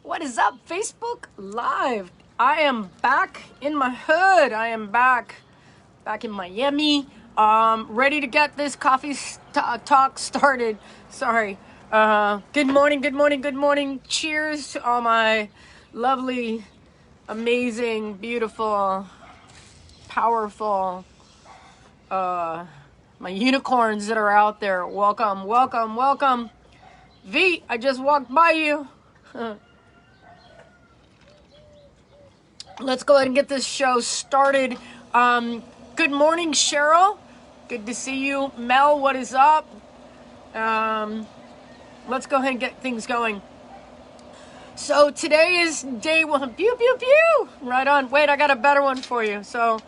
What is up, Facebook Live? I am back in my hood. I am back in Miami. Ready to get this coffee talk started. Sorry. Good morning. Cheers to all my lovely, amazing, beautiful, powerful, my unicorns that are out there. Welcome. V, I just walked by you. Let's go ahead and get this show started. Good morning, Cheryl. Good to see you. Mel, what is up? Let's go ahead and get things going. So today is day one. Pew, pew, pew. Right on. Wait, I got a better one for you. So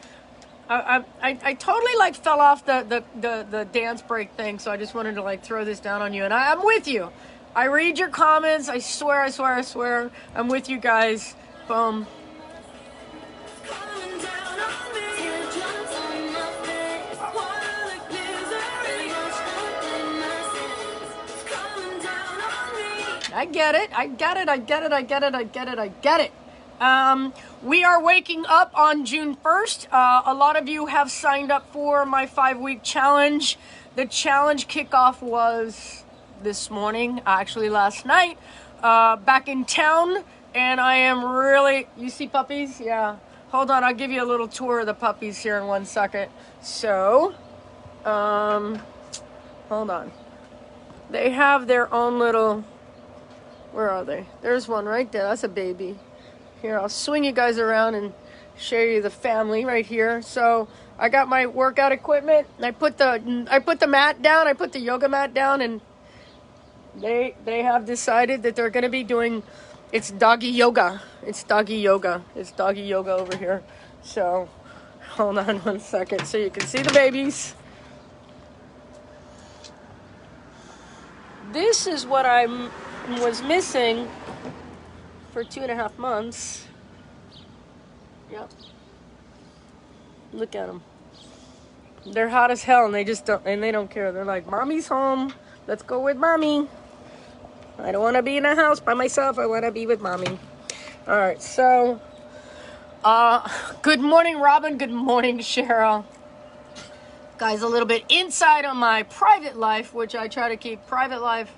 I totally fell off the dance break thing. So I just wanted to throw this down on you. And I'm with you. I read your comments. I swear. I'm with you guys. Boom. I get it. We are waking up on June 1st. A lot of you have signed up for my 5-week challenge. The challenge kickoff was this morning, actually last night, back in town. And I am really, you see puppies? Yeah. Hold on, I'll give you a little tour of the puppies here in 1 second. So, hold on. They have their own little... Where are they? There's one right there. That's a baby. Here, I'll swing you guys around and show you the family right here. So I got my workout equipment. I put the mat down. I put the yoga mat down, and they have decided that they're going to be doing. It's doggy yoga. It's doggy yoga over here. So hold on 1 second so you can see the babies. This is what was missing for 2.5 months. Yep. Look at them. They're hot as hell, and they don't care. They're like, "Mommy's home. Let's go with mommy. I don't want to be in a house by myself. I want to be with mommy." All right. So, good morning, Robin. Good morning, Cheryl. Guys, a little bit inside on my private life, which I try to keep private life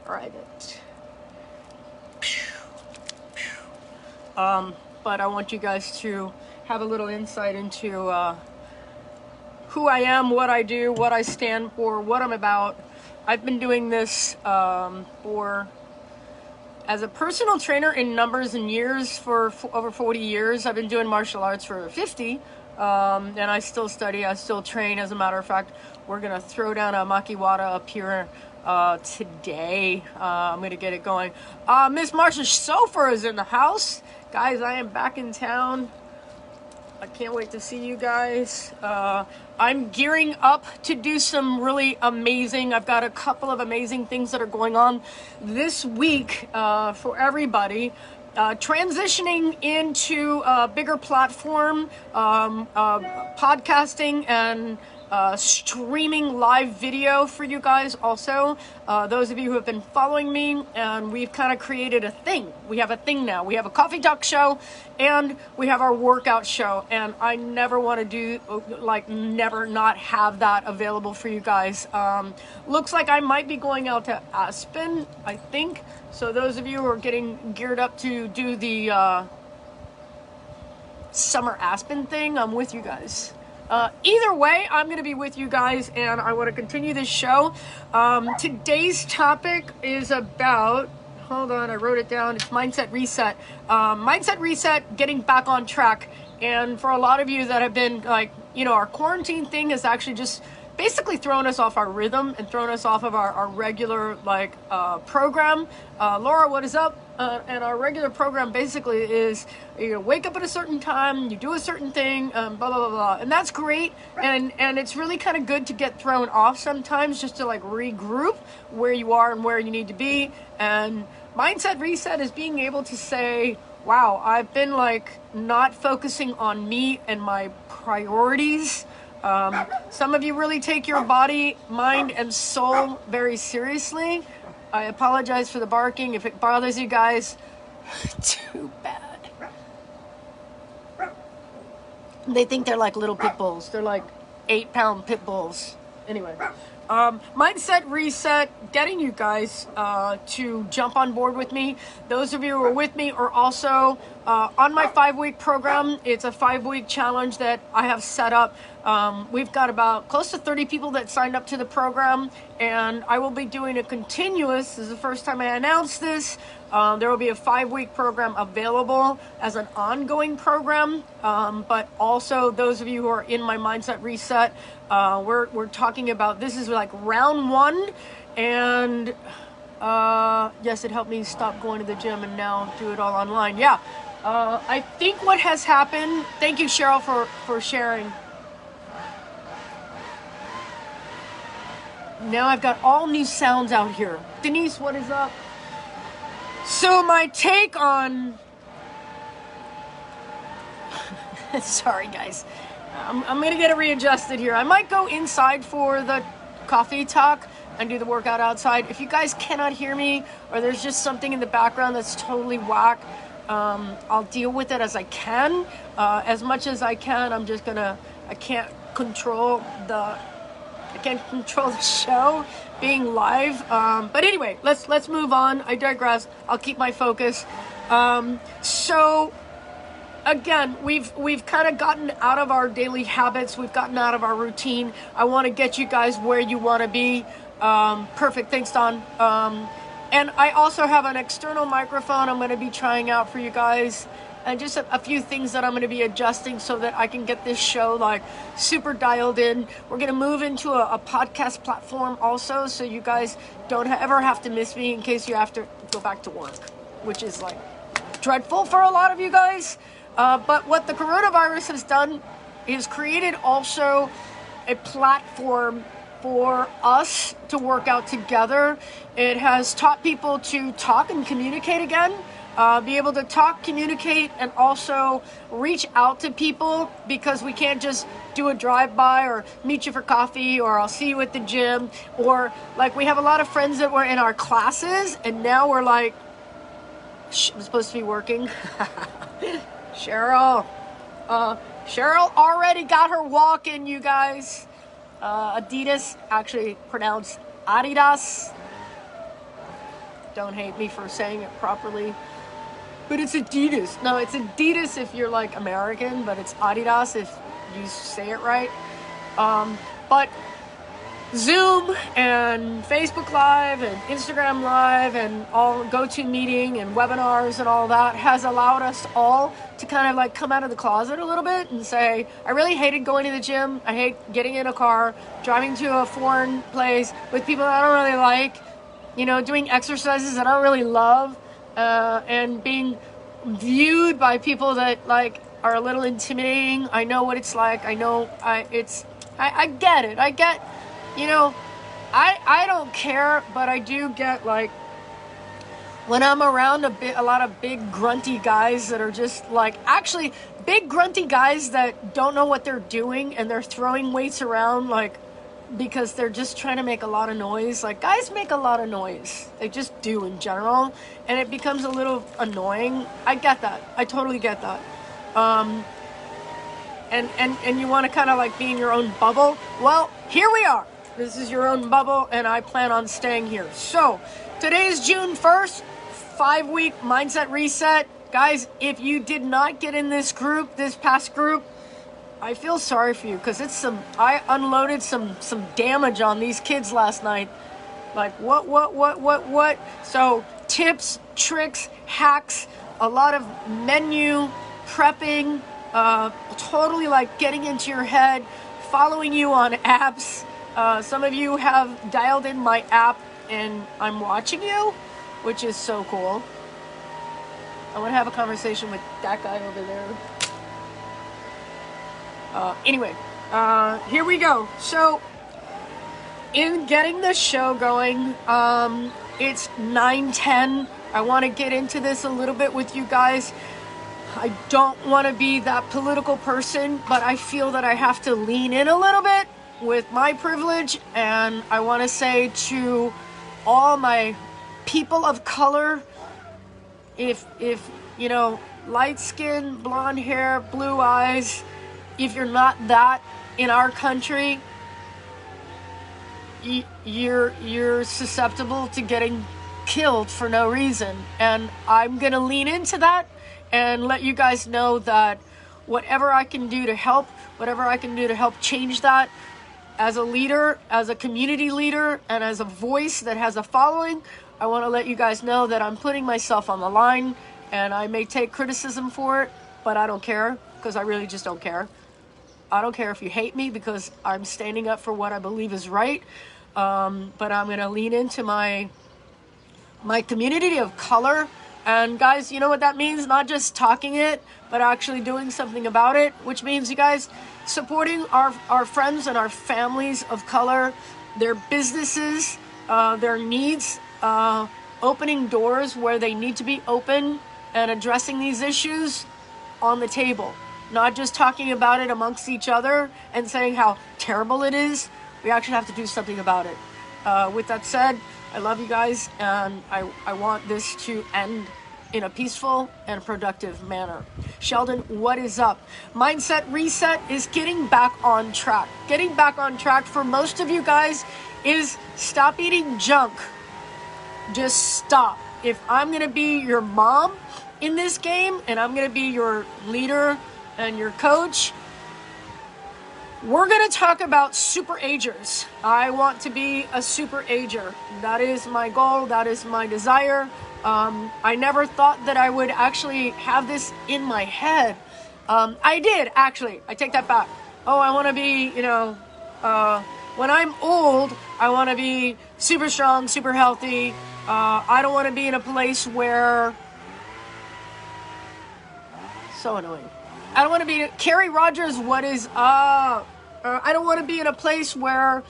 private. But I want you guys to have a little insight into who I am, what I do, what I stand for, what I'm about. I've been doing this as a personal trainer in numbers and years for over 40 years. I've been doing martial arts for 50. And I still study, I still train. As a matter of fact, we're going to throw down a makiwara up here today. I'm going to get it going. Miss Marsha Sofer is in the house. Guys, I am back in town. I can't wait to see you guys. I'm gearing up to do some really amazing, I've got a couple of amazing things that are going on this week for everybody. Transitioning into a bigger platform, podcasting and streaming live video for you guys also. Those of you who have been following me, and we've kind of created a thing. We have a thing now. We have a coffee talk show, and we have our workout show. And I never want to do, never not have that available for you guys. Looks like I might be going out to Aspen, I think. So those of you who are getting geared up to do the summer Aspen thing, I'm with you guys. Either way, I'm going to be with you guys, and I want to continue this show. Today's topic is about, hold on, I wrote it down. It's Mindset Reset. Mindset Reset, getting back on track. And for a lot of you that have been our quarantine thing has actually just basically thrown us off our rhythm and thrown us off of our regular program. Laura, what is up? And our regular program basically is you wake up at a certain time, you do a certain thing, blah, blah, blah, blah. And that's great. And it's really kind of good to get thrown off sometimes just to regroup where you are and where you need to be. And Mindset Reset is being able to say, wow, I've been not focusing on me and my priorities. Some of you really take your body, mind, and soul very seriously. I apologize for the barking. If it bothers you guys, too bad. They think they're like little pit bulls. They're like 8-pound pit bulls. Anyway, Mindset Reset, getting you guys to jump on board with me. Those of you who are with me are also on my 5-week program. It's a 5-week challenge that I have set up. We've got about close to 30 people that signed up to the program, and I will be doing a continuous, this is the first time I announced this, there will be a 5-week program available as an ongoing program, but also those of you who are in my Mindset Reset, we're talking about, this is like round 1, and yes, it helped me stop going to the gym and now do it all online. Yeah, I think what has happened, thank you Cheryl for sharing. Now I've got all new sounds out here. Denise, what is up? So my take on... Sorry, guys. I'm going to get it readjusted here. I might go inside for the coffee talk and do the workout outside. If you guys cannot hear me or there's just something in the background that's totally whack, I'll deal with it as I can. As much as I can, I'm just going to... I can't control the show being live, but anyway, let's move on. I digress. I'll keep my focus. So again, we've kind of gotten out of our daily habits. We've gotten out of our routine. I want to get you guys where you want to be. Perfect. Thanks, Don. And I also have an external microphone I'm going to be trying out for you guys. And just a few things that I'm going to be adjusting so that I can get this show like super dialed in. We're going to move into a podcast platform also, so you guys don't ever have to miss me in case you have to go back to work, which is like dreadful for a lot of you guys. But what the coronavirus has done is created also a platform for us to work out together. It has taught people to talk and communicate again. Be able to talk, communicate, and also reach out to people, because we can't just do a drive-by or meet you for coffee or I'll see you at the gym, or like we have a lot of friends that were in our classes and now we're like, I'm supposed to be working. Cheryl already got her walk in, you guys. Adidas, actually pronounced Adidas. Don't hate me for saying it properly. But it's Adidas. No, it's Adidas if you're like American, but it's Adidas if you say it right. But Zoom and Facebook Live and Instagram Live and all GoToMeeting and webinars and all that has allowed us all to kind of like come out of the closet a little bit and say, I really hated going to the gym. I hate getting in a car, driving to a foreign place with people that I don't really like, you know, doing exercises that I don't really love. And being viewed by people that like are a little intimidating. I know what it's like. I know I get it. I get, you know, I don't care, but I do get like when I'm around a lot of big grunty guys that are just like, actually big grunty guys that don't know what they're doing and they're throwing weights around like because they're just trying to make a lot of noise. Like, guys make a lot of noise. They just do in general. And it becomes a little annoying. I get that. I totally get that. And you want to kind of like be in your own bubble. Well, here we are. This is your own bubble, and I plan on staying here. So, today is June 1st, 5-week Mindset Reset. Guys, if you did not get in this group, this past group, I feel sorry for you, because I unloaded some damage on these kids last night. Like, what? So, tips, tricks, hacks, a lot of menu prepping, totally like getting into your head, following you on apps. Some of you have dialed in my app, and I'm watching you, which is so cool. I want to have a conversation with that guy over there. Anyway, here we go. So, in getting the show going, it's 9:10. I want to get into this a little bit with you guys. I don't want to be that political person, but I feel that I have to lean in a little bit with my privilege, and I want to say to all my people of color, if you know, light skin, blonde hair, blue eyes, if you're not that in our country, you're susceptible to getting killed for no reason. And I'm gonna lean into that and let you guys know that whatever I can do to help, whatever I can do to help change that, as a leader, as a community leader, and as a voice that has a following, I want to let you guys know that I'm putting myself on the line, and I may take criticism for it, but I don't care, because I really just don't care. I don't care if you hate me, because I'm standing up for what I believe is right, but I'm going to lean into my community of color. And guys, you know what that means? Not just talking it, but actually doing something about it, which means, you guys, supporting our friends and our families of color, their businesses, their needs, opening doors where they need to be open, and addressing these issues on the table. Not just talking about it amongst each other and saying how terrible it is. We actually have to do something about it. With that said, I love you guys, and I want this to end in a peaceful and productive manner. Sheldon, what is up? Mindset Reset is getting back on track. Getting back on track for most of you guys is stop eating junk. Just stop. If I'm going to be your mom in this game, and I'm going to be your leader and your coach, we're going to talk about super agers. I want to be a super ager. That is my goal. That is my desire. I never thought that I would actually have this in my head. I did, actually. I take that back. Oh, I want to be, you know, when I'm old, I want to be super strong, super healthy. I don't want to be in a place where... So annoying. I don't want to be... Carrie Rogers, what is up? I don't want to be in a place where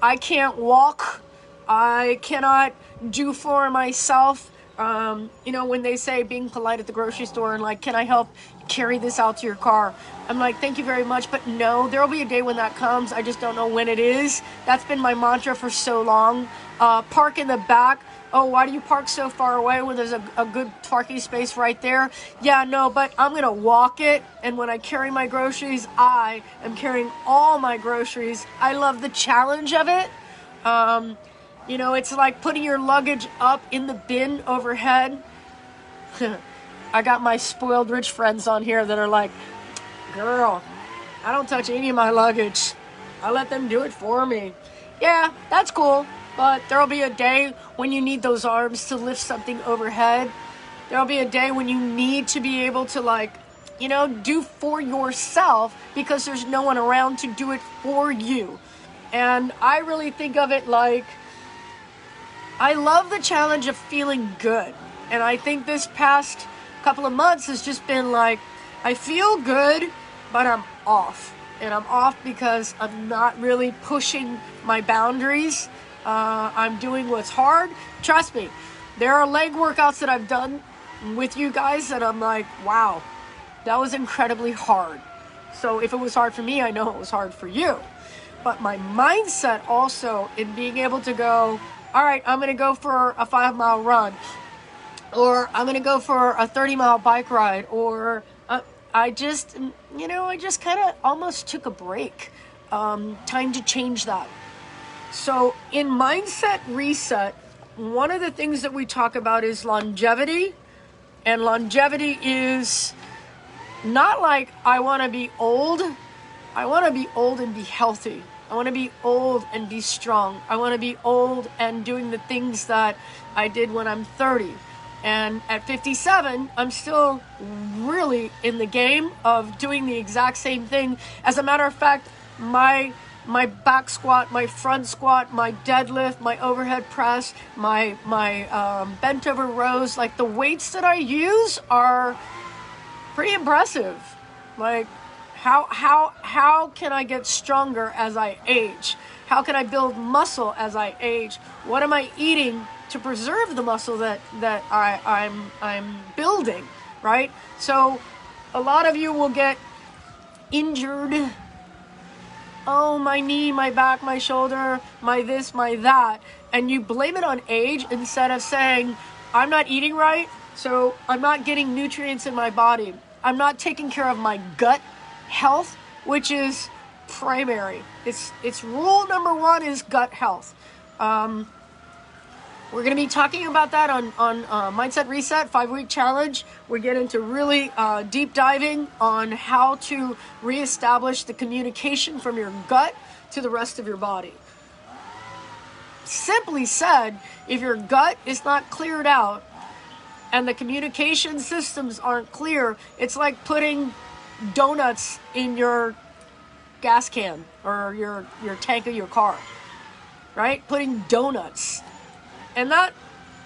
I can't walk. I cannot do for myself. You know, when they say being polite at the grocery store and like, can I help carry this out to your car? I'm like, thank you very much, but no, there will be a day when that comes. I just don't know when it is. That's been my mantra for so long. Park in the back. Oh, why do you park so far away when there's a good parking space right there? Yeah, no, but I'm going to walk it. And when I carry my groceries, I am carrying all my groceries. I love the challenge of it. You know, it's like putting your luggage up in the bin overhead. I got my spoiled rich friends on here that are like, girl, I don't touch any of my luggage. I let them do it for me. Yeah, that's cool. But there'll be a day when you need those arms to lift something overhead. There'll be a day when you need to be able to, like, you know, do for yourself because there's no one around to do it for you. And I really think of it like, I love the challenge of feeling good. And I think this past couple of months has just been like, I feel good, but I'm off. And I'm off because I'm not really pushing my boundaries. I'm doing what's hard. Trust me, there are leg workouts that I've done with you guys that I'm like, wow, that was incredibly hard. So if it was hard for me, I know it was hard for you. But my mindset also in being able to go, all right, I'm going to go for a 5-mile run, or I'm going to go for a 30-mile bike ride, or I just kind of almost took a break. Time to change that. So in Mindset Reset, one of the things that we talk about is longevity. And longevity is not like I want to be old. I want to be old and be healthy. I want to be old and be strong. I want to be old and doing the things that I did when I'm 30. And at 57, I'm still really in the game of doing the exact same thing. As a matter of fact, my back squat, my front squat, my deadlift, my overhead press, my bent over rows, like the weights that I use are pretty impressive. Like, how can I get stronger as I age? How can I build muscle as I age? What am I eating to preserve the muscle that I'm building, right? So a lot of you will get injured oh, my knee, my back, my shoulder, my this, my that, and you blame it on age instead of saying, I'm not eating right, so I'm not getting nutrients in my body. I'm not taking care of my gut health, which is primary. It's rule number one is gut health. We're going to be talking about that on Mindset Reset 5-week challenge. We get into really deep diving on how to reestablish the communication from your gut to the rest of your body. Simply said, if your gut is not cleared out and the communication systems aren't clear, it's like putting donuts in your gas can or your tank of your car, right? Putting donuts. And that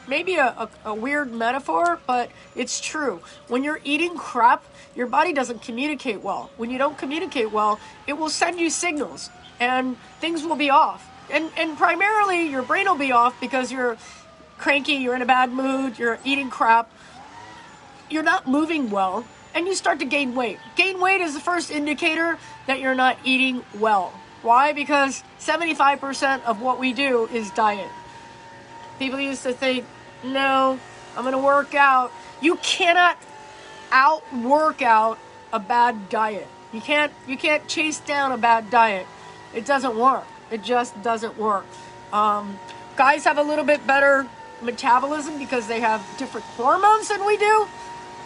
may be a weird metaphor, but it's true. When you're eating crap, your body doesn't communicate well. When you don't communicate well, it will send you signals and things will be off. And primarily your brain will be off because you're cranky, you're in a bad mood, you're eating crap, you're not moving well, and you start to gain weight. Gain weight is the first indicator that you're not eating well. Why? Because 75% of what we do is diet. People used to think, no, I'm going to work out. You cannot out-work out a bad diet. You can't chase down a bad diet. It doesn't work. It just doesn't work. Guys have a little bit better metabolism because they have different hormones than we do,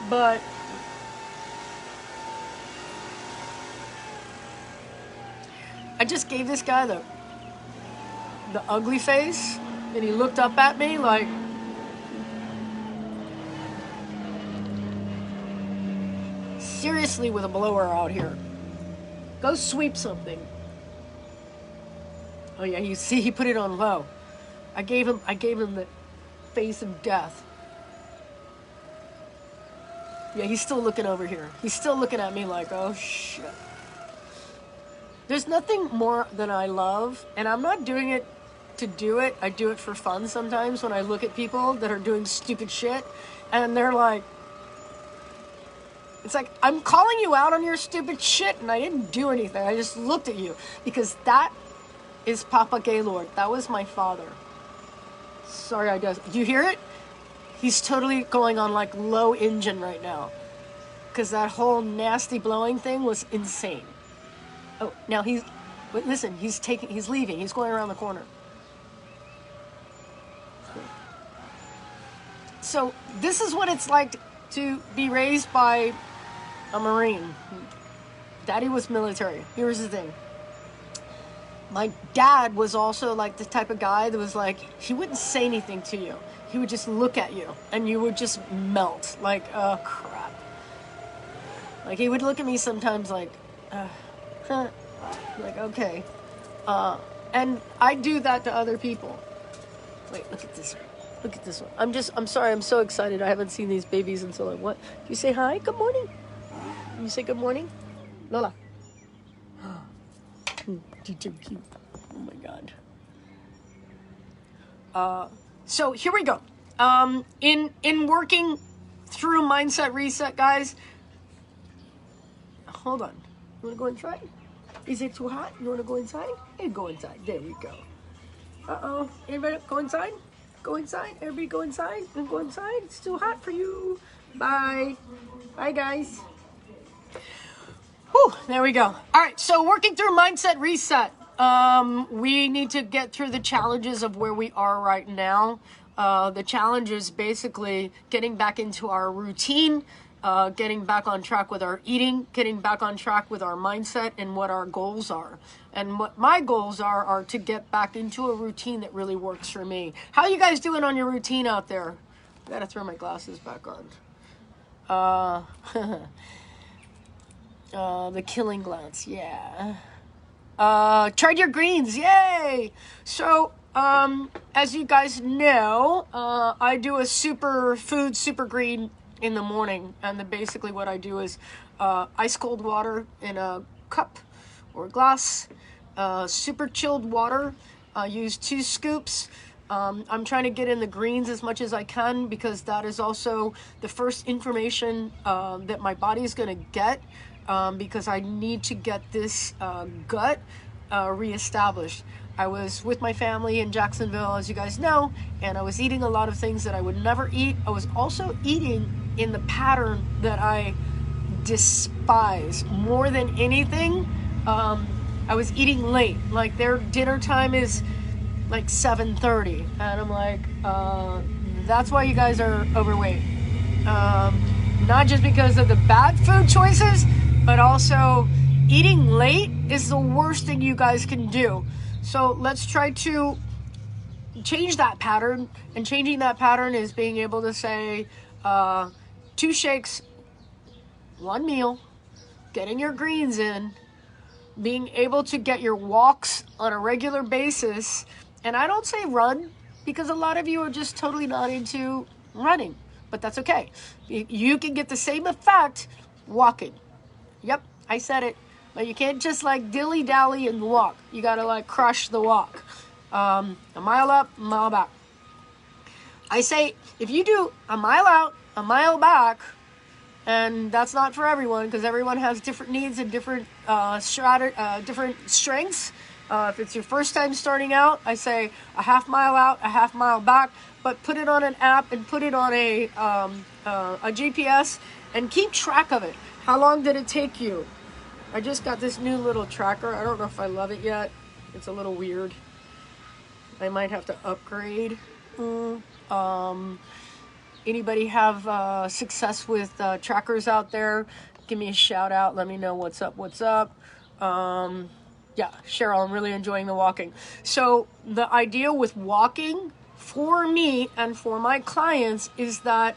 but I just gave this guy the ugly face. And he looked up at me like, seriously, with a blower out here. Go sweep something. Oh yeah, you see, he put it on low. I gave him the face of death. Yeah, he's still looking over here. He's still looking at me like, oh shit. There's nothing more than I love, and I'm not doing it to do it. I do it for fun sometimes when I look at people that are doing stupid shit and they're like, it's like, I'm calling you out on your stupid shit and I didn't do anything. I just looked at you because that is Papa Gaylord. That was my father. Sorry, I do you hear it? He's totally going on like low engine right now because that whole nasty blowing thing was insane. Oh, now listen, he's leaving. He's going around the corner. So this is what it's like to be raised by a Marine. Daddy was military. Here's the thing. My dad was also like the type of guy that was like, he wouldn't say anything to you. He would just look at you and you would just melt like, oh crap. Like he would look at me sometimes like, like, okay. And I do that to other people. Wait, look at this one. Look at this one. I'm sorry, I'm so excited. I haven't seen these babies until like, what? Do you say hi? Good morning. You say good morning? Lola. You're too cute. Oh my God. So here we go. In working through Mindset Reset, guys. Hold on. You wanna go inside? Is it too hot? You wanna go inside? Hey, go inside. There we go. Uh-oh. Anybody go inside? Go inside. Everybody go inside. Go inside. It's too hot for you. Bye. Bye, guys. Whew, there we go. All right, so working through Mindset Reset. We need to get through the challenges of where we are right now. The challenge is basically getting back into our routine, getting back on track with our eating, getting back on track with our mindset and what our goals are. And what my goals are to get back into a routine that really works for me. How you guys doing on your routine out there? I gotta throw my glasses back on. The killing glance, yeah. Tried your greens, yay! So, as you guys know, I do a super green in the morning, and basically what I do is ice cold water in a cup or glass, super chilled water. I use 2 scoops. I'm trying to get in the greens as much as I can because that is also the first information that my body is going to get because I need to get this gut reestablished. I was with my family in Jacksonville, as you guys know, and I was eating a lot of things that I would never eat. I was also eating in the pattern that I despise more than anything. I was eating late. Like, their dinner time is like 7:30, and I'm like, that's why you guys are overweight. Not just because of the bad food choices, but also eating late is the worst thing you guys can do. So let's try to change that pattern. And changing that pattern is being able to say 2 shakes, 1 meal, getting your greens in, being able to get your walks on a regular basis. And I don't say run, because a lot of you are just totally not into running, but that's okay. You can get the same effect walking. Yep, I said it. But you can't just like dilly-dally and walk. You gotta like crush the walk. A mile up, a mile back. I say if you do a mile out, a mile back, and that's not for everyone, because everyone has different needs and different different strengths. If it's your first time starting out, I say a half mile out, a half mile back, but put it on an app and put it on a GPS and keep track of it. How long did it take you? I just got this new little tracker. I don't know if I love it yet. It's a little weird. I might have to upgrade. Anybody have success with trackers out there? Give me a shout out. Let me know what's up. Yeah, Cheryl, I'm really enjoying the walking. So the idea with walking for me and for my clients is that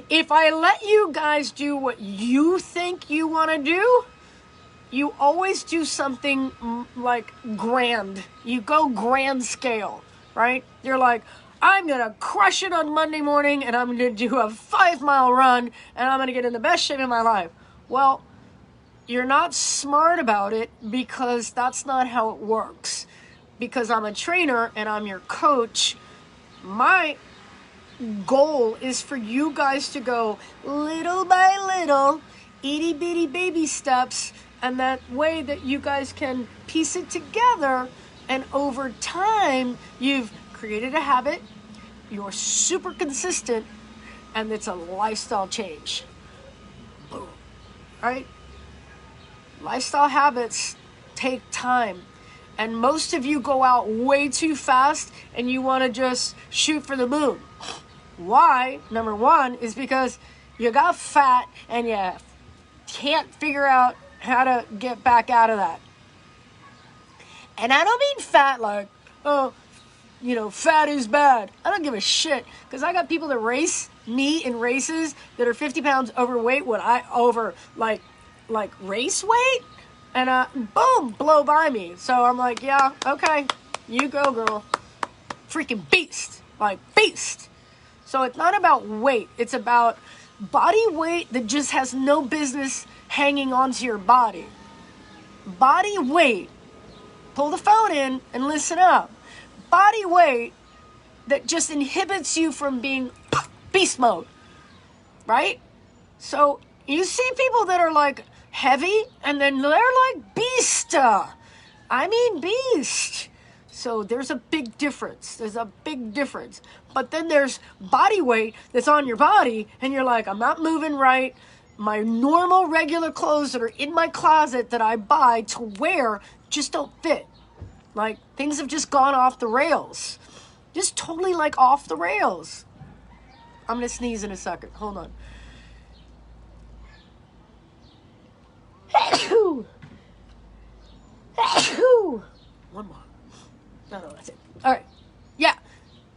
if I let you guys do what you think you want to do, you always do something like grand. You go grand scale, right? You're like, I'm going to crush it on Monday morning, and I'm going to do a 5-mile run, and I'm going to get in the best shape of my life. Well, you're not smart about it, because that's not how it works. Because I'm a trainer and I'm your coach, my goal is for you guys to go little by little, itty bitty baby steps, and that way that you guys can piece it together, and over time you've created a habit, you're super consistent, and it's a lifestyle change. Boom. Right? Lifestyle habits take time. And most of you go out way too fast and you want to just shoot for the moon. Why? Number one is because you got fat and you can't figure out how to get back out of that. And I don't mean fat like, oh, you know, fat is bad. I don't give a shit, because I got people that race me in races that are 50 pounds overweight when I over like race weight, and boom, blow by me. So I'm like, yeah, okay, you go, girl. Freaking beast, like beast. So it's not about weight, it's about body weight that just has no business hanging onto your body. Body weight, pull the phone in and listen up. Body weight that just inhibits you from being beast mode, right? So you see people that are like heavy and then they're like beast. I mean beast. So there's a big difference. But then there's body weight that's on your body and you're like, I'm not moving right. My normal regular clothes that are in my closet that I buy to wear just don't fit. Like, things have just gone off the rails. Just totally like off the rails. I'm going to sneeze in a second. Hold on. One more. No, that's it. All right. Yeah.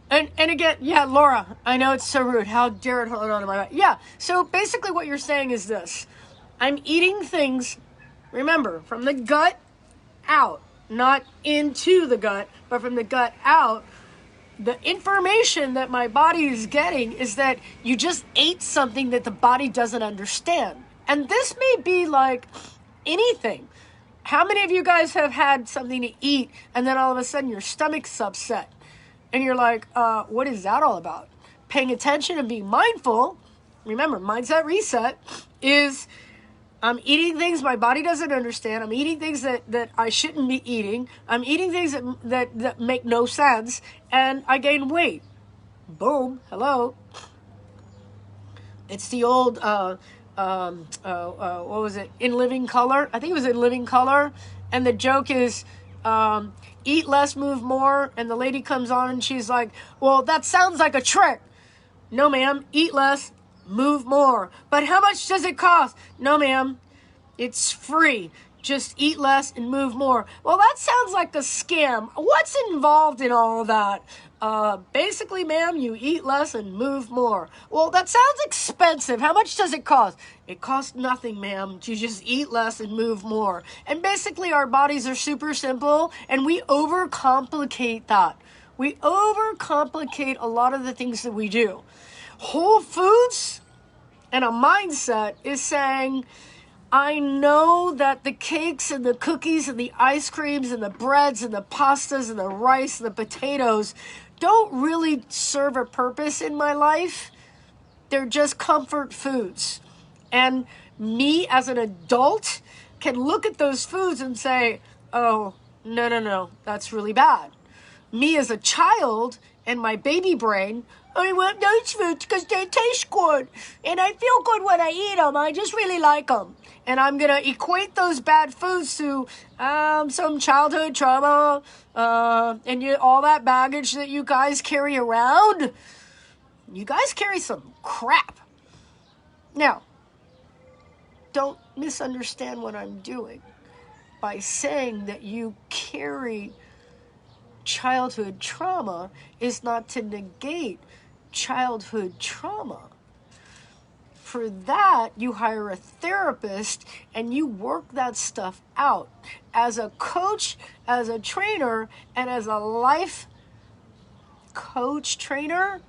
And again, yeah, Laura, I know it's so rude. How dare it hold on to my back. Yeah. So basically what you're saying is this. I'm eating things, remember, from the gut out. Not into the gut, but from the gut out. The information that my body is getting is that you just ate something that the body doesn't understand. And this may be like anything. How many of you guys have had something to eat and then all of a sudden your stomach's upset? And you're like, what is that all about? Paying attention and being mindful, remember, mindset reset, is I'm eating things my body doesn't understand. I'm eating things that I shouldn't be eating. I'm eating things that make no sense, and I gain weight. Boom. Hello. It's the old, what was it? In Living Color? I think it was In Living Color. And the joke is, eat less, move more. And the lady comes on and she's like, well, that sounds like a trick. No, ma'am. Eat less, move more. But how much does it cost? No, ma'am. It's free. Just eat less and move more. Well, that sounds like a scam. What's involved in all of that? Basically, ma'am, you eat less and move more. Well, that sounds expensive. How much does it cost? It costs nothing, ma'am. You just eat less and move more. And basically, our bodies are super simple, and we overcomplicate that. We overcomplicate a lot of the things that we do. Whole Foods and a mindset is saying, I know that the cakes and the cookies and the ice creams and the breads and the pastas and the rice and the potatoes don't really serve a purpose in my life. They're just comfort foods. And me as an adult can look at those foods and say, oh, no, that's really bad. Me as a child and my baby brain, I want those foods because they taste good. And I feel good when I eat them. I just really like them. And I'm going to equate those bad foods to some childhood trauma and all that baggage that you guys carry around. You guys carry some crap. Now, don't misunderstand what I'm doing by saying that you carry childhood trauma is not to negate childhood trauma. For that, you hire a therapist and you work that stuff out. As a coach, as a trainer, and as a life coach, trainer,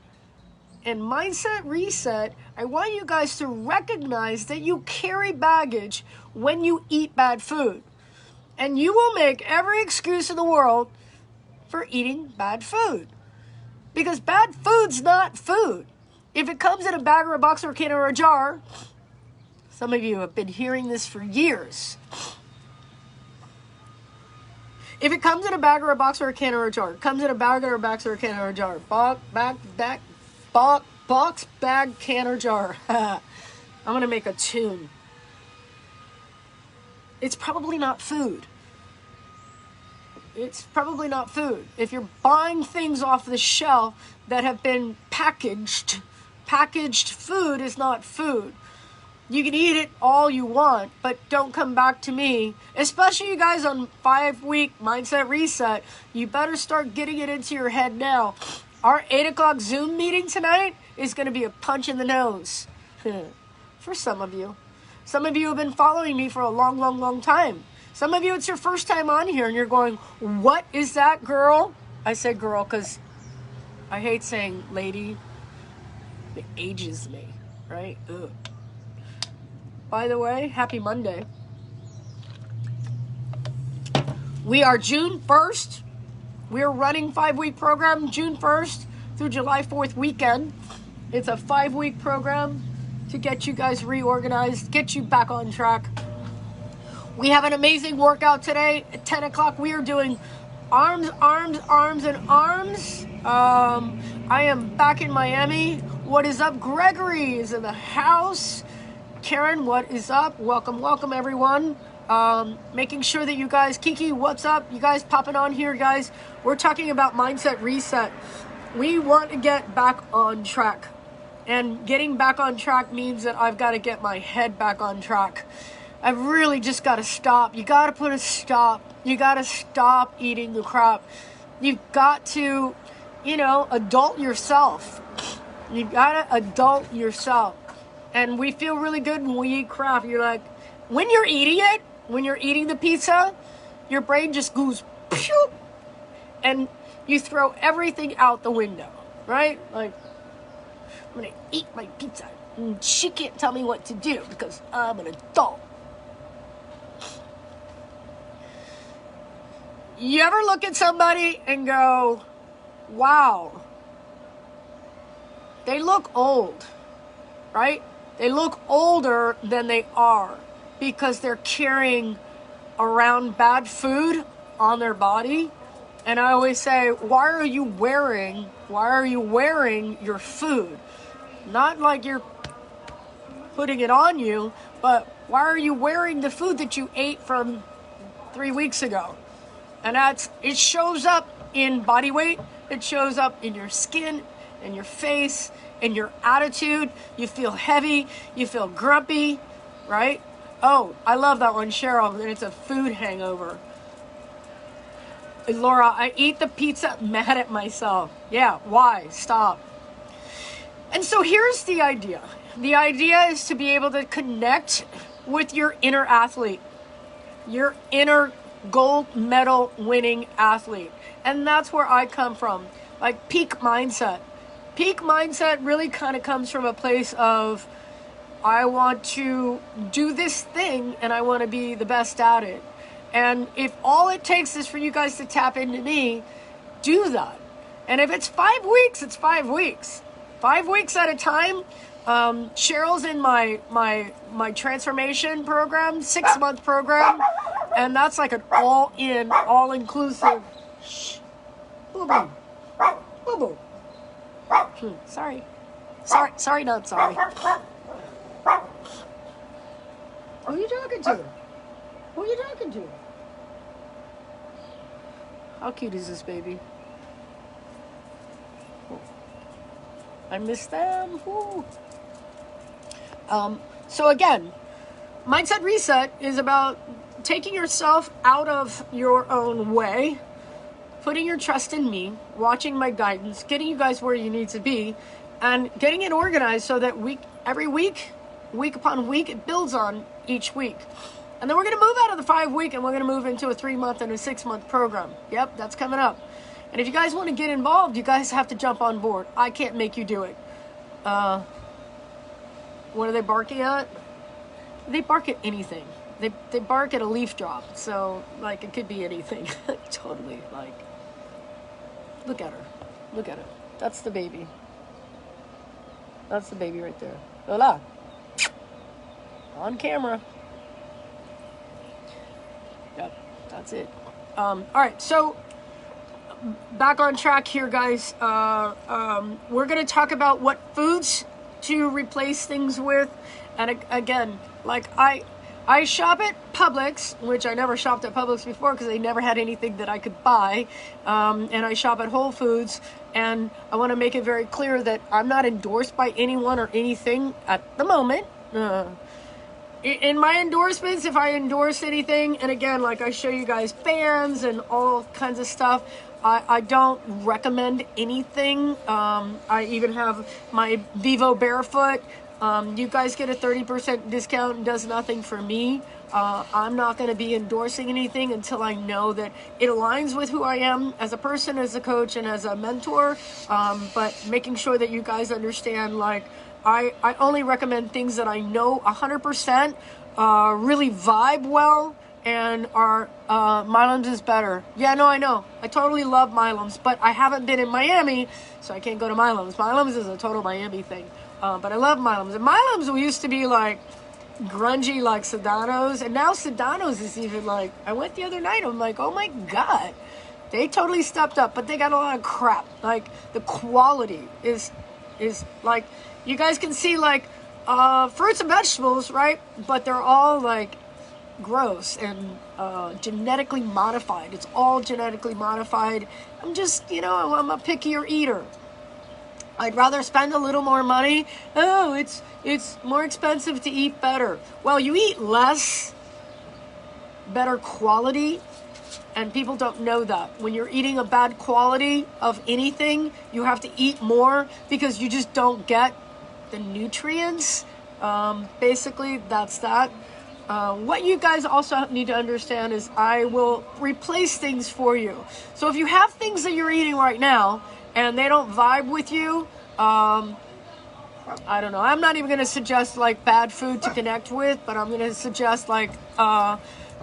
and mindset reset, I want you guys to recognize that you carry baggage when you eat bad food. And you will make every excuse in the world for eating bad food. Because bad food's not food. If it comes in a bag or a box or a can or a jar, some of you have been hearing this for years. If it comes in a bag or a box or a can or a jar, it comes in a bag or a box or a can or a jar. Box, bag, can or jar. I'm going to make a tune. It's probably not food. It's probably not food. If you're buying things off the shelf that have been packaged food is not food. You can eat it all you want, but don't come back to me. Especially you guys on 5-week mindset reset. You better start getting it into your head now. Our 8 o'clock Zoom meeting tonight is going to be a punch in the nose. For some of you. Some of you have been following me for a long time. Some of you, it's your first time on here and you're going, what is that, girl? I said girl because I hate saying lady. It ages me, right? Ugh. By the way, happy Monday. We are June 1st. We're running 5-week program June 1st through July 4th weekend. It's a 5-week program to get you guys reorganized, get you back on track. We have an amazing workout today at 10 o'clock. We are doing arms, and arms. I am back in Miami. What is up? Gregory is in the house. Karen, what is up? Welcome, everyone. Making sure that you guys, Kiki, what's up? You guys popping on here, guys. We're talking about mindset reset. We want to get back on track. And getting back on track means that I've got to get my head back on track. I've really just got to stop. You got to put a stop. You got to stop eating the crap. You've got to, adult yourself. You got to adult yourself. And we feel really good when we eat crap. You're like, when you're eating it, when you're eating the pizza, your brain just goes, pew, and you throw everything out the window, right? Like, I'm going to eat my pizza. And she can't tell me what to do because I'm an adult. You ever look at somebody and go, wow, they look old, right? They look older than they are. because they're carrying around bad food on their body. And I always say, why are you wearing your food? Not like you're putting it on you, but why are you wearing the food that you ate from 3 weeks ago? And it shows up in body weight, it shows up in your skin, in your face, in your attitude. You feel heavy, you feel grumpy, right? Oh, I love that one, Cheryl, and it's a food hangover. Laura, I eat the pizza mad at myself. Yeah, why? Stop. And so here's the idea. The idea is to be able to connect with your inner athlete, your inner gold medal winning athlete. And that's where I come from, like peak mindset. Peak mindset really kind of comes from a place of, I want to do this thing and I want to be the best at it. And if all it takes is for you guys to tap into me, do that. And if it's 5 weeks, it's 5 weeks. 5 weeks at a time. Cheryl's in my transformation program, 6-month program. And that's like an all-in, all-inclusive. Shh. Boo-boo. Boo-boo. Sorry. Sorry, not sorry. Who are you talking to? Who are you talking to? How cute is this baby? Oh. I miss them. Ooh. So again, Mindset Reset is about taking yourself out of your own way, putting your trust in me, watching my guidance, getting you guys where you need to be, and getting it organized so that every week, week upon week, it builds on each week. And then we're going to move out of the 5 week and we're going to move into a 3-month and a 6-month program. Yep, that's coming up. And if you guys want to get involved, you guys have to jump on board. I can't make you do it. What are they barking at? They bark at anything. They bark at a leaf drop. So, like, it could be anything. Totally, like, look at her. Look at her. That's the baby. That's the baby right there. Hola. On camera. Yep, that's it. All right, so back on track here, guys. We're going to talk about what foods to replace things with. And again, like I shop at Publix, which I never shopped at Publix before because they never had anything that I could buy. And I shop at Whole Foods. And I want to make it very clear that I'm not endorsed by anyone or anything at the moment. In my endorsements, if I endorse anything, and again, like I show you guys fans and all kinds of stuff, I don't recommend anything. I even have my Vivo Barefoot. You guys get a 30% discount and does nothing for me. I'm not going to be endorsing anything until I know that it aligns with who I am as a person, as a coach, and as a mentor. But making sure that you guys understand, like, I only recommend things that I know 100% really vibe well and are Milam's is better. Yeah, no, I know. I totally love Milam's, but I haven't been in Miami, so I can't go to Milam's. Milam's is a total Miami thing. But I love Milam's. And Milam's used to be like grungy like Sedano's, and now Sedano's is even like, I went the other night, I'm like, oh my God. They totally stepped up, but they got a lot of crap. Like, the quality is like, you guys can see, like, fruits and vegetables, right? But they're all, like, gross and genetically modified. It's all genetically modified. I'm just, I'm a pickier eater. I'd rather spend a little more money. Oh, it's more expensive to eat better. Well, you eat less, better quality, and people don't know that. When you're eating a bad quality of anything, you have to eat more because you just don't get the nutrients. Basically, that's that. What you guys also need to understand is I will replace things for you. So if you have things that you're eating right now and they don't vibe with you, I don't know. I'm not even going to suggest like bad food to connect with, but I'm going to suggest like,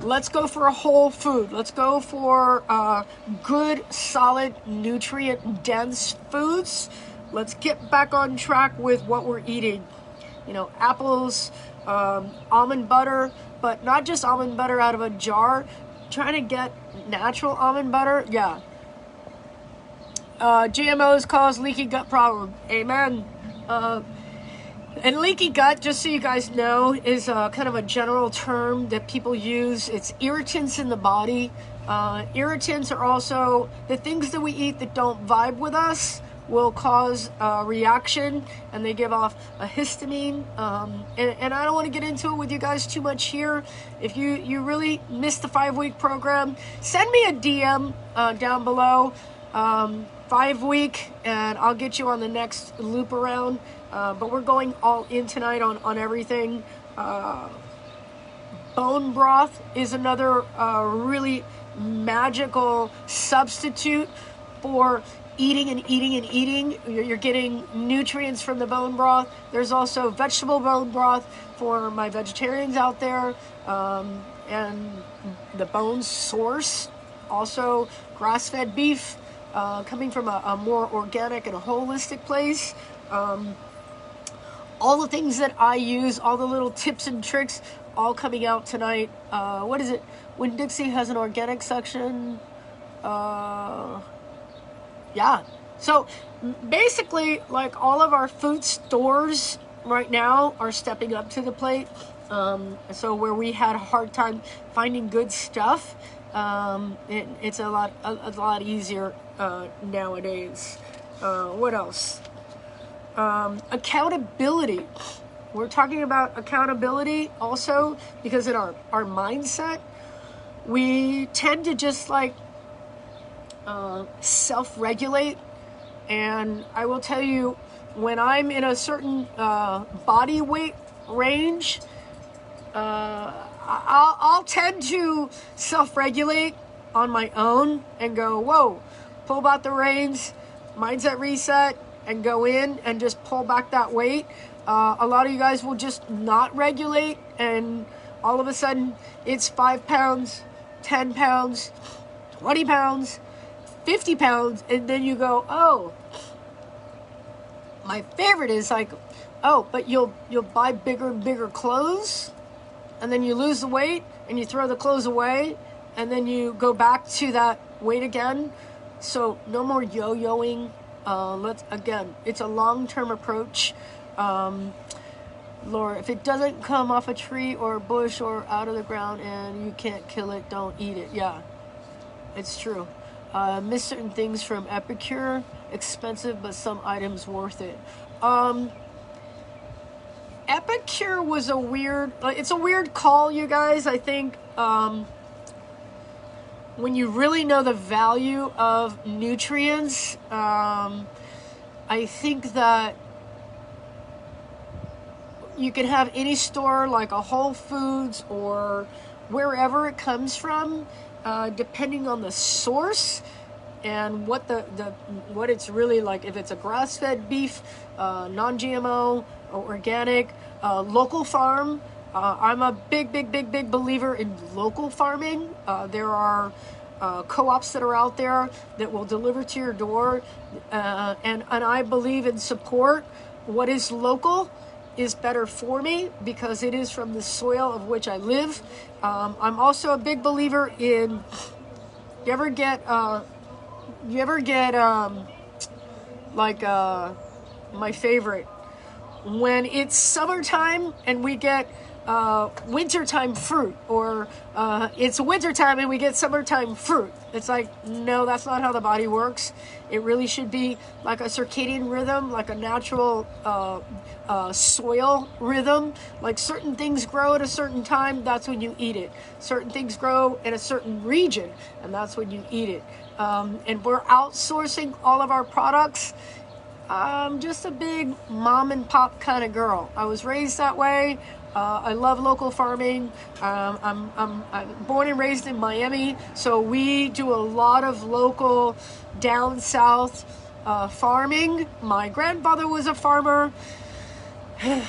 let's go for a whole food. Let's go for good, solid, nutrient-dense foods. Let's get back on track with what we're eating. Apples, almond butter, but not just almond butter out of a jar. Trying to get natural almond butter. Yeah. GMOs cause leaky gut problem. Amen. And leaky gut, just so you guys know, is kind of a general term that people use. It's irritants in the body. Irritants are also the things that we eat that don't vibe with us will cause a reaction, and they give off a histamine. And I don't want to get into it with you guys too much here. If you really missed the 5-week program, send me a DM down below. 5-week, and I'll get you on the next loop around. But we're going all in tonight on everything. Bone broth is another really magical substitute for eating and eating and eating. You're getting nutrients from the bone broth. There's also vegetable bone broth for my vegetarians out there. And the bone source, also grass-fed beef, coming from a more organic and a holistic place. All the things that I use, all the little tips and tricks, all coming out tonight. What is it? Winn-Dixie has an organic section. Yeah. So basically, like, all of our food stores right now are stepping up to the plate. So where we had a hard time finding good stuff, it's a lot easier nowadays. What else? Accountability. We're talking about accountability also because in our mindset, we tend to just like self-regulate. And I will tell you, when I'm in a certain body weight range, I'll tend to self-regulate on my own and go, whoa, pull back the reins, mindset reset, and go in and just pull back that weight. A lot of you guys will just not regulate, and all of a sudden it's 5 pounds, 10 pounds, 20 pounds, 50 pounds, and then you go, oh. My favorite is like, oh, but you'll buy bigger and bigger clothes, and then you lose the weight, and you throw the clothes away, and then you go back to that weight again. So no more yo-yoing. Again, it's a long-term approach. Laura, if it doesn't come off a tree or a bush or out of the ground and you can't kill it, don't eat it. Yeah, it's true. Miss certain things from Epicure. Expensive, but some items worth it. Epicure was it's a weird call, you guys. I think when you really know the value of nutrients, I think that you can have any store like a Whole Foods or wherever it comes from, depending on the source and what what it's really like. If it's a grass-fed beef, non-GMO, or organic, local farm. I'm a big believer in local farming. There are co-ops that are out there that will deliver to your door, and I believe in support. What is local is better for me because it is from the soil of which I live. I'm also a big believer in, you ever get my favorite, when it's summertime and we get wintertime fruit, or it's wintertime and we get summertime fruit. It's like, no, that's not how the body works. It really should be like a circadian rhythm, like a natural soil rhythm. Like certain things grow at a certain time, that's when you eat it. Certain things grow in a certain region, and that's when you eat it. And we're outsourcing all of our products. I'm just a big mom and pop kind of girl. I was raised that way. I love local farming. I'm born and raised in Miami, so we do a lot of local down south farming. My grandfather was a farmer,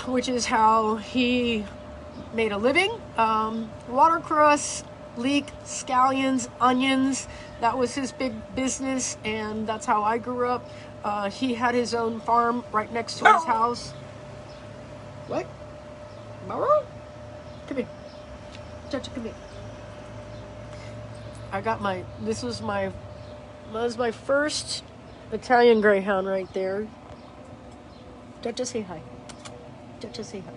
which is how he made a living. Watercress, leek, scallions, onions, that was his big business, and that's how I grew up. He had his own farm right next to his house. What? Maro? Come here. Chacha, come here. I got this was my first Italian Greyhound right there. Chacha, say hi. Chacha, say hi.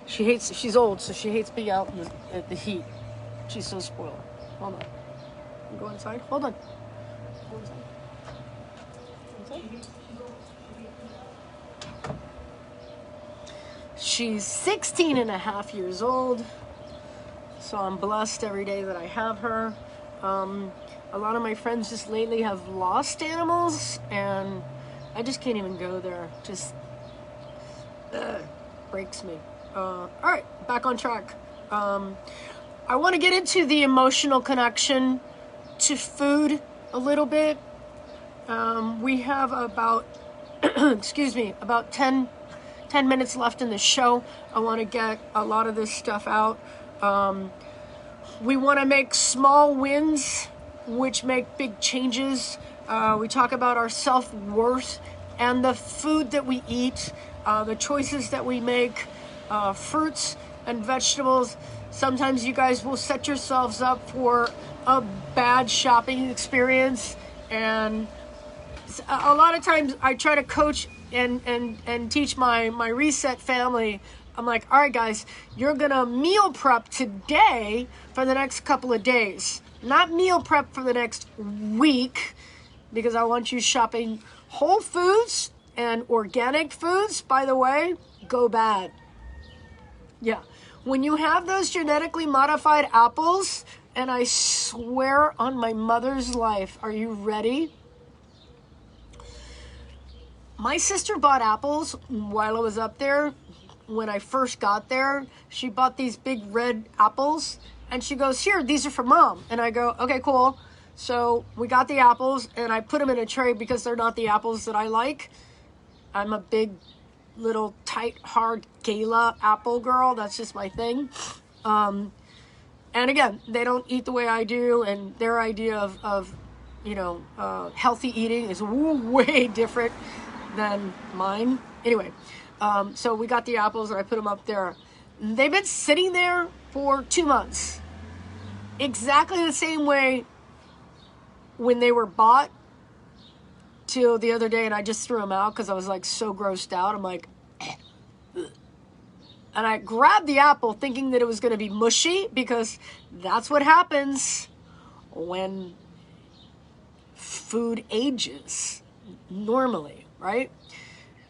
She's old, so she hates being out in the heat. She's so spoiled. Hold on. You go inside? Hold on. Go inside. She's 16 and a half years old, so I'm blessed every day that I have her. A lot of my friends just lately have lost animals, and I just can't even go there. Just breaks me. All right, back on track. I want to get into the emotional connection to food a little bit. We have about, about 10 minutes left in the show. I want to get a lot of this stuff out. We want to make small wins, which make big changes. We talk about our self-worth and the food that we eat, the choices that we make, fruits and vegetables. Sometimes you guys will set yourselves up for a bad shopping experience, and a lot of times I try to coach and teach my reset family. I'm like, all right, guys, you're gonna meal prep today for the next couple of days, not meal prep for the next week, because I want you shopping Whole Foods and organic foods. By the way, go bad. Yeah, when you have those genetically modified apples, and I swear on my mother's life, are you ready? My sister bought apples while I was up there. When I first got there, she bought these big red apples, and she goes, here, these are for Mom. And I go, okay, cool. So we got the apples, and I put them in a tray because they're not the apples that I like. I'm a big, little, tight, hard gala apple girl. That's just my thing. And again, they don't eat the way I do, and their idea of healthy eating is way different than mine. Anyway, so we got the apples and I put them up there. They've been sitting there for 2 months. Exactly the same way when they were bought till the other day, and I just threw them out because I was like so grossed out. I'm like, and I grabbed the apple thinking that it was going to be mushy, because that's what happens when food ages normally, right?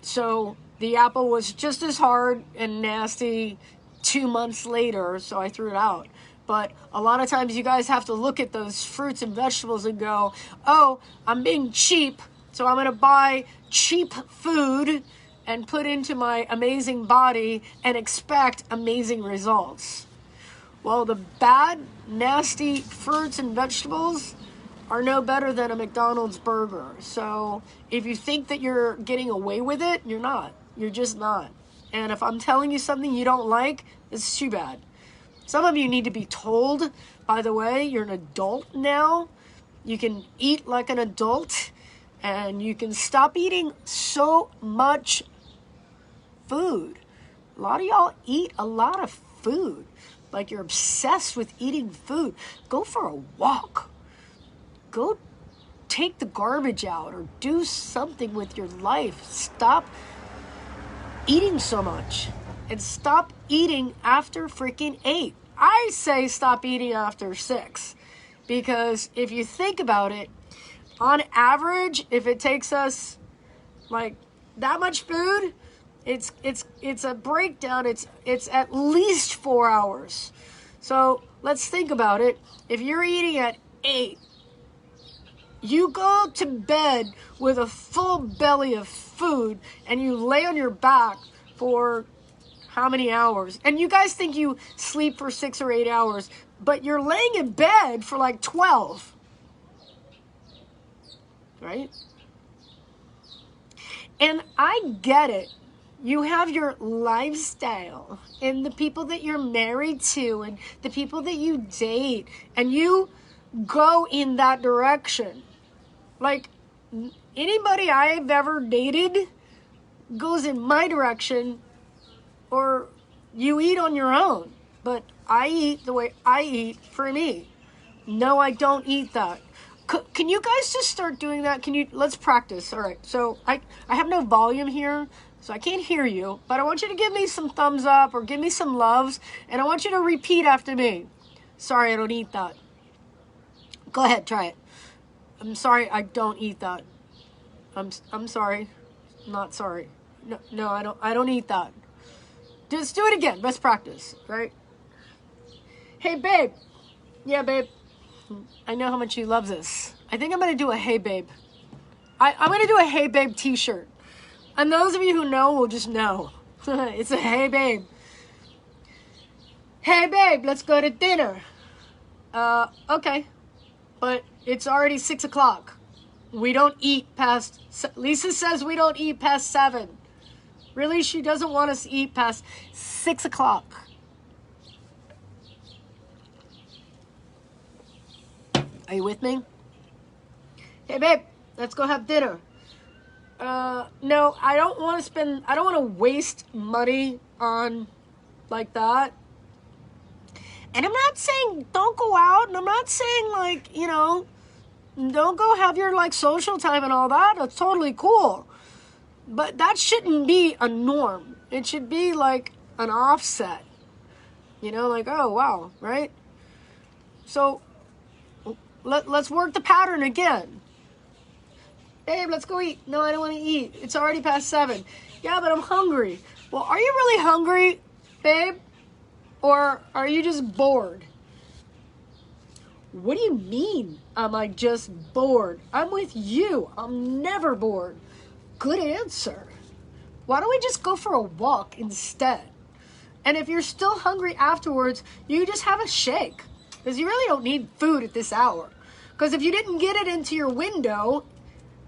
So the apple was just as hard and nasty 2 months later, so I threw it out. But a lot of times you guys have to look at those fruits and vegetables and go, oh, I'm being cheap, so I'm going to buy cheap food and put into my amazing body and expect amazing results. Well, the bad, nasty fruits and vegetables are no better than a McDonald's burger. So if you think that you're getting away with it, you're not. You're just not. And if I'm telling you something you don't like, it's too bad. Some of you need to be told, by the way, you're an adult now. You can eat like an adult, and you can stop eating so much food. A lot of y'all eat a lot of food. Like you're obsessed with eating food. Go for a walk. Go take the garbage out or do something with your life. Stop eating so much and stop eating after freaking 8. I say stop eating after 6, because if you think about it, on average, if it takes us like that much food, it's a breakdown. It's at least 4 hours. So let's think about it. If you're eating at 8, you go to bed with a full belly of food and you lay on your back for how many hours? And you guys think you sleep for 6 or 8 hours, but you're laying in bed for like 12. Right? And I get it. You have your lifestyle and the people that you're married to and the people that you date, and you go in that direction. Like, anybody I've ever dated goes in my direction, or You eat on your own, but I eat the way I eat for me. No, I don't eat that. Can you guys just start doing that? Let's practice. All right. So I have no volume here, so I can't hear you, but I want you to give me some thumbs up or give me some loves, and I want you to repeat after me. Sorry, I don't eat that. Go ahead, try it. I'm sorry, I don't eat that. I'm sorry. Not sorry. No, I don't eat that. Just do it again. Let's practice, right? Hey, babe. Yeah, babe. I know how much you love this. I think I'm going to do a Hey Babe. I'm going to do a Hey Babe t-shirt. And those of you who know will just know. It's a Hey Babe. Hey babe, let's go to dinner. Okay. But it's already 6 o'clock. We don't eat past... Lisa says we don't eat past 7. Really? She doesn't want us to eat past 6 o'clock. Are you with me? Hey, babe, let's go have dinner. No, I don't want to waste money on like that. And I'm not saying don't go out, and I'm not saying like, don't go have your like social time and all that. That's totally cool. But that shouldn't be a norm. It should be like an offset. Like, oh, wow, right? So let's work the pattern again. Babe, let's go eat. No, I don't want to eat. It's already past 7. Yeah, but I'm hungry. Well, are you really hungry, babe? Or are you just bored? What do you mean, am I just bored? I'm with you. I'm never bored. Good answer. Why don't we just go for a walk instead? And if you're still hungry afterwards, you just have a shake. Because you really don't need food at this hour. Because if you didn't get it into your window,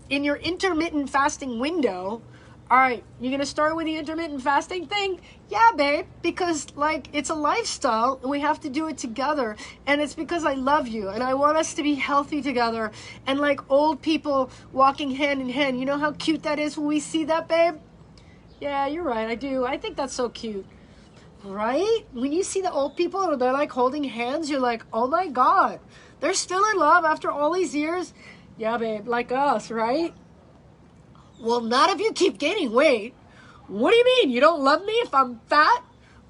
in your intermittent fasting window, all right, you're going to start with the intermittent fasting thing? Yeah, babe, because, it's a lifestyle, and we have to do it together, and it's because I love you, and I want us to be healthy together, and like old people walking hand in hand. You know how cute that is when we see that, babe? Yeah, you're right, I do. I think that's so cute. Right? When you see the old people and they're, holding hands, you're like, oh my God, they're still in love after all these years? Yeah, babe, like us, right? Well, not if you keep gaining weight. What do you mean? You don't love me if I'm fat?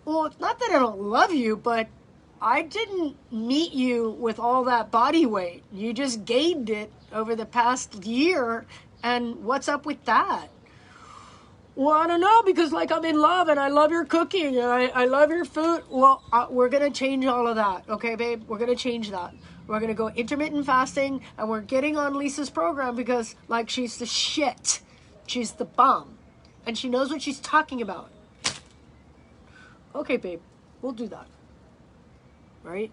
Well, it's not that I don't love you, but I didn't meet you with all that body weight. You just gained it over the past year, and what's up with that? Well, I don't know, because I'm in love and I love your cooking and I love your food. Well, we're going to change all of that. Okay, babe? We're going to change that. We're going to go intermittent fasting, and we're getting on Lisa's program because, she's the shit. She's the bomb. And she knows what she's talking about. Okay, babe. We'll do that. Right?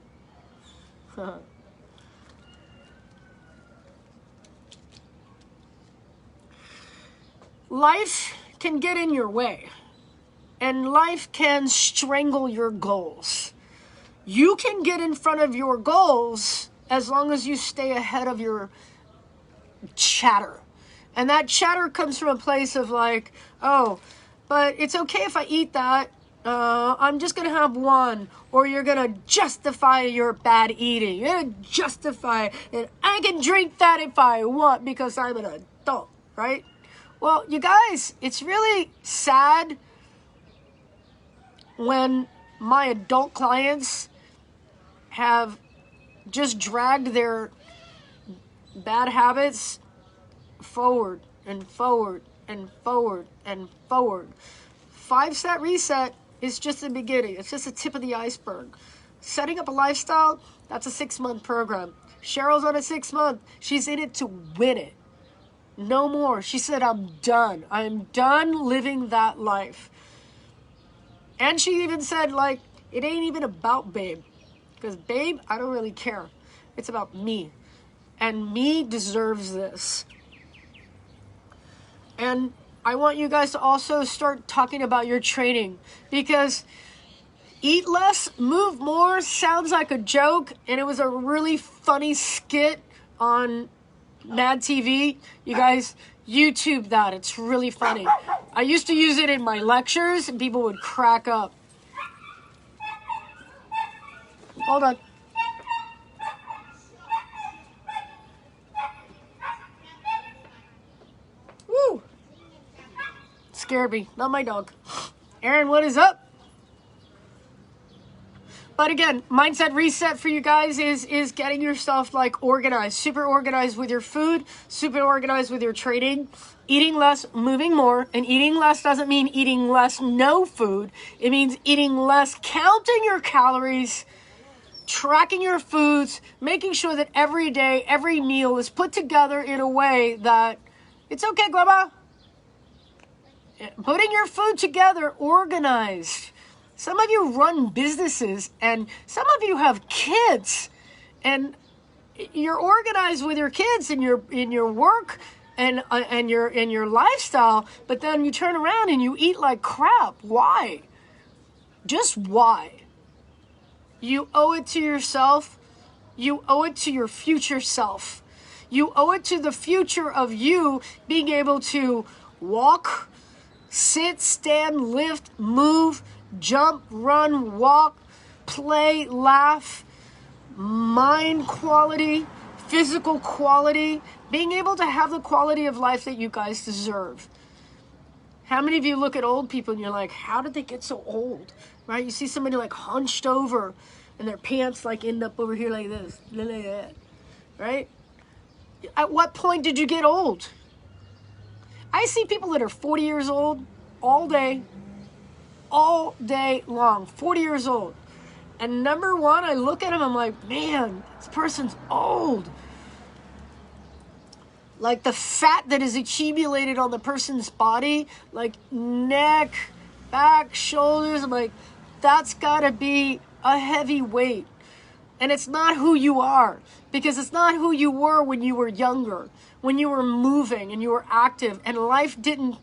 Life can get in your way, and life can strangle your goals. You can get in front of your goals as long as you stay ahead of your chatter. And that chatter comes from a place of oh, but it's okay if I eat that. I'm just going to have one. Or you're going to justify your bad eating. You're going to justify it. I can drink that if I want because I'm an adult, right? Well, you guys, it's really sad when my adult clients have just dragged their bad habits forward and forward and forward and forward. 5-step reset is just the beginning. It's just the tip of the iceberg. Setting up a lifestyle, that's a 6-month program. Cheryl's on a 6-month. She's in it to win it. No more. She said, I'm done. I'm done living that life. And she even said, it ain't even about babe. Because babe, I don't really care. It's about me. And me deserves this. And I want you guys to also start talking about your training. Because eat less, move more sounds like a joke. And it was a really funny skit on Mad TV. You guys, YouTube that. It's really funny. I used to use it in my lectures and people would crack up. Hold on. Woo! Scared me. Not my dog. Aaron, what is up? But again, mindset reset for you guys is getting yourself like organized, super organized with your food, super organized with your trading, eating less, moving more. And eating less doesn't mean eating less no food. It means eating less, counting your calories, tracking your foods, making sure that every day, every meal is put together in a way that it's okay, Grandma. Putting your food together, organized. Some of you run businesses and some of you have kids and you're organized with your kids and in your work and your lifestyle, but then you turn around and you eat like crap. Why? Just why? You owe it to yourself. You owe it to your future self. You owe it to the future of you being able to walk, sit, stand, lift, move, jump, run, walk, play, laugh, mind quality, physical quality, being able to have the quality of life that you guys deserve. How many of you look at old people and you're like, how did they get so old? Right? You see somebody like hunched over and their pants like end up over here like this, like that, right? At what point did you get old? I see people that are 40 years old all day long, 40 years old. And number one, I look at them, I'm like, man, this person's old. Like the fat that is accumulated on the person's body, like neck, back, shoulders, I'm like, that's gotta be a heavy weight. And it's not who you are, because it's not who you were when you were younger, when you were moving and you were active and life didn't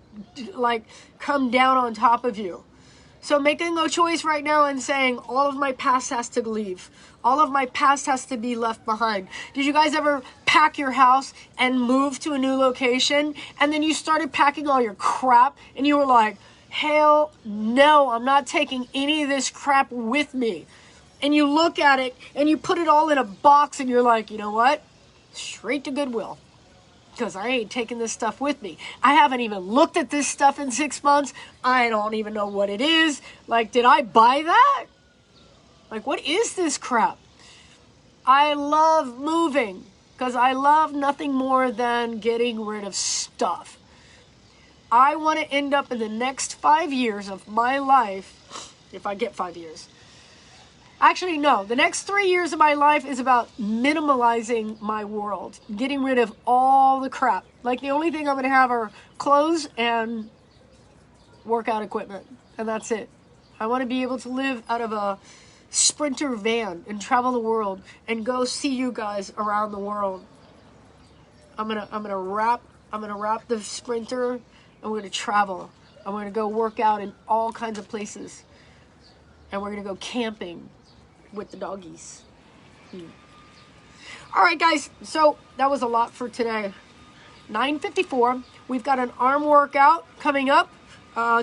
like come down on top of you. So making a choice right now and saying all of my past has to leave. All of my past has to be left behind. Did you guys ever pack your house and move to a new location and then you started packing all your crap and you were like, hell no, I'm not taking any of this crap with me. And you look at it and you put it all in a box and you're like, you know what? Straight to Goodwill. Because I ain't taking this stuff with me. I haven't even looked at this stuff in 6 months. I don't even know what it is. Like, did I buy that? Like, what is this crap? I love moving because I love nothing more than getting rid of stuff. I want to end up in the next 5 years of my life, if I get 5 years. Actually, no. The next 3 years of my life is about minimalizing my world. Getting rid of all the crap. Like, the only thing I'm going to have are clothes and workout equipment. And that's it. I want to be able to live out of a Sprinter van and travel the world and go see you guys around the world. I'm gonna wrap the Sprinter and we're going to travel. I'm going to go work out in all kinds of places. And we're going to go camping with the doggies. All right, guys. So that was a lot for today. 9:54. We've got an arm workout coming up.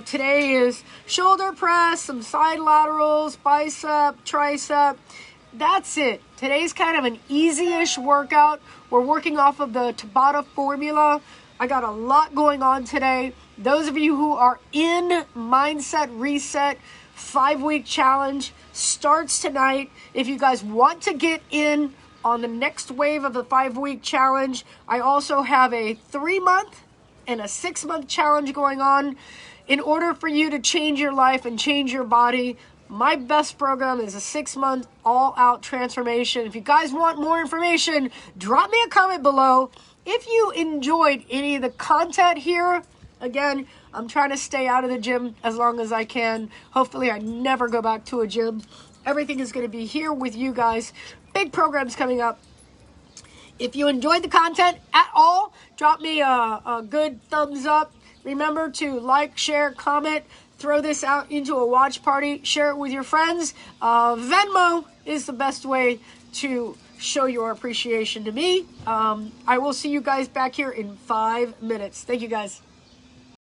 Today is shoulder press, some side laterals, bicep, tricep. That's it. Today's kind of an easy-ish workout. We're working off of the Tabata formula. I got a lot going on today. Those of you who are in Mindset Reset 5-week challenge starts tonight. If you guys want to get in on the next wave of the 5-week challenge, I also have a 3-month and a 6-month challenge going on. In order for you to change your life and change your body, my best program is a 6-month all-out transformation. If you guys want more information, drop me a comment below. If you enjoyed any of the content here, again, I'm trying to stay out of the gym as long as I can. Hopefully I never go back to a gym. Everything is going to be here with you guys. Big programs coming up. If you enjoyed the content at all, drop me a good thumbs up. Remember to like, share, comment, throw this out into a watch party, share it with your friends. Venmo is the best way to show your appreciation to me. I will see you guys back here in 5 minutes. Thank you, guys.